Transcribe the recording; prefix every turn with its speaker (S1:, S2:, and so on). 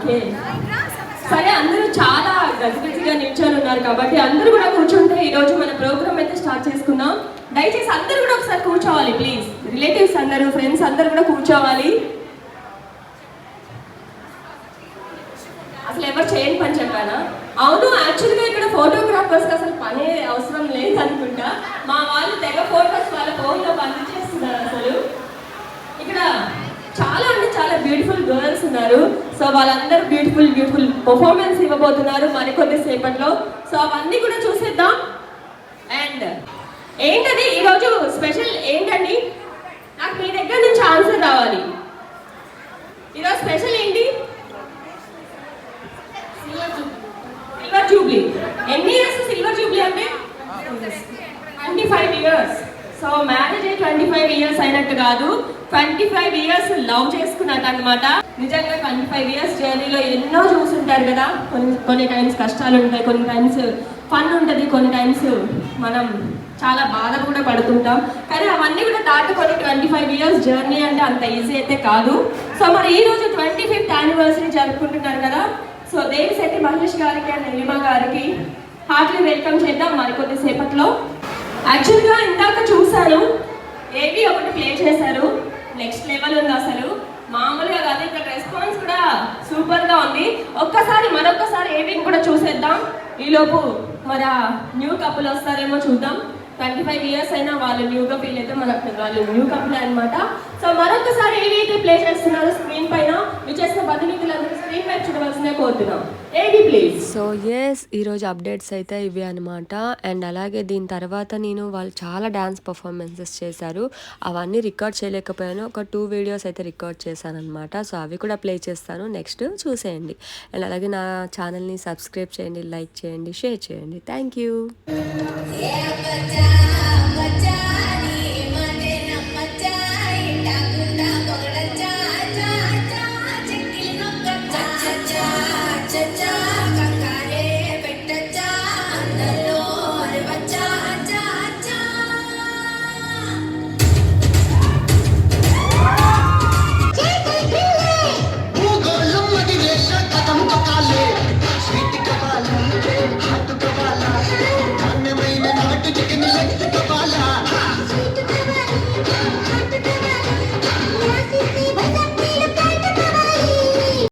S1: Okay సరే, అందరూ చాలా గజిబిజిగా నిల్చొని ఉన్నారు కాబట్టి అందరూ కూడా కూర్చుంటే ఈరోజు మన ప్రోగ్రామ్ అయితే స్టార్ట్ చేసుకుందాం. దయచేసి అందరూ కూడా ఒకసారి కూర్చోవాలి ప్లీజ్. రిలేటివ్స్ అందరూ, ఫ్రెండ్స్ అందరూ కూడా కూర్చోవాలి. అసలు ఎవరు చేయని పని చెప్పానా? అవును, యాక్చువల్గా ఇక్కడ ఫోటోగ్రాఫర్స్కి అసలు పనే అవసరం లేదు అనుకుంటా. మా వాళ్ళు తెగ ఫోటోస్ వాళ్ళ ఫోన్లో పంపించేస్తున్నారు. అసలు ఇక్కడ చాలా అంటే చాలా బ్యూటిఫుల్ గర్ల్స్ ఉన్నారు. సో వాళ్ళందరూ బ్యూటిఫుల్ పర్ఫార్మెన్స్ ఇవ్వబోతున్నారు మరికొద్ది సేపట్లో. సో అవన్నీ కూడా చూసేద్దాం. అండ్ ఏంటది ఈరోజు స్పెషల్ ఏంటండి? నాకు మీ దగ్గర నుంచి ఆన్సర్ రావాలి. ఈరోజు స్పెషల్ ఏంటి? Silver Jubilee. ఎన్ని ఇయర్స్ సిల్వర్ జూబ్లీ అంటే? 25 ఇయర్స్. సో మ్యారేజ్ 25 ఇయర్స్ అయినట్టు కాదు, 25 ఇయర్స్ లవ్ చేసుకున్నట్టు అనమాట. నిజంగా 25 ఇయర్స్ జర్నీలో ఎన్నో చూసుంటారు కదా. కొన్ని టైమ్స్ కష్టాలు ఉంటాయి, కొన్ని టైమ్స్ ఫన్ ఉంటుంది, కొన్ని టైమ్స్ మనం చాలా బాధ కూడా పడుతుంటాం. కానీ అవన్నీ కూడా దాటుకొని 25 ఇయర్స్ జర్నీ అంటే అంత ఈజీ అయితే కాదు. సో మరి ఈరోజు 25th యానివర్సరీ జరుపుకుంటున్నారు కదా. సో దేవిశెట్టి మహేష్ గారికి అండ్ నీలిమ గారికి హార్ట్లీ వెల్కమ్ చేద్దాం మరికొద్ది సేపట్లో. యాక్చువల్గా ఇందాక చూశాను, ఏవి ఒకటి ప్లే చేశారు, నెక్స్ట్ లెవెల్ ఉంది అసలు, మామూలుగా కాదు. ఇక్కడ రెస్పాన్స్ కూడా సూపర్గా ఉంది. మరొక్కసారి ఏవిని కూడా చూసేద్దాం. ఈలోపు మరి న్యూ కపుల్ వస్తారేమో చూద్దాం. 25 ఇయర్స్ అయినా వాళ్ళు న్యూగా ఫీల్ అయితే మనకు వాళ్ళు న్యూ కపుల్ అనమాట. సో మరొకసారి ఏవైతే ప్లే చేస్తున్నారు స్క్రీన్ పైన విచ్చేసిన ప్రతినిధులందరూ స్క్రీన్ పై చూడవలసిన కోరుతున్నాం. ఏవి ప్లీజ్.
S2: సో ఎస్, ఈరోజు అప్డేట్స్ అయితే ఇవి అనమాట. అండ్ అలాగే దీని తర్వాత వాళ్ళు చాలా డ్యాన్స్ పర్ఫార్మెన్సెస్ చేశారు. అవన్నీ రికార్డ్ చేయలేకపోయాను, ఒక 2 వీడియోస్ అయితే రికార్డ్ చేశాను అనమాట. సో అవి కూడా ప్లే చేస్తాను, నెక్స్ట్ చూసేయండి. అండ్ అలాగే నా ఛానల్ని సబ్స్క్రైబ్ చేయండి, లైక్ చేయండి, షేర్ చేయండి. Thank you.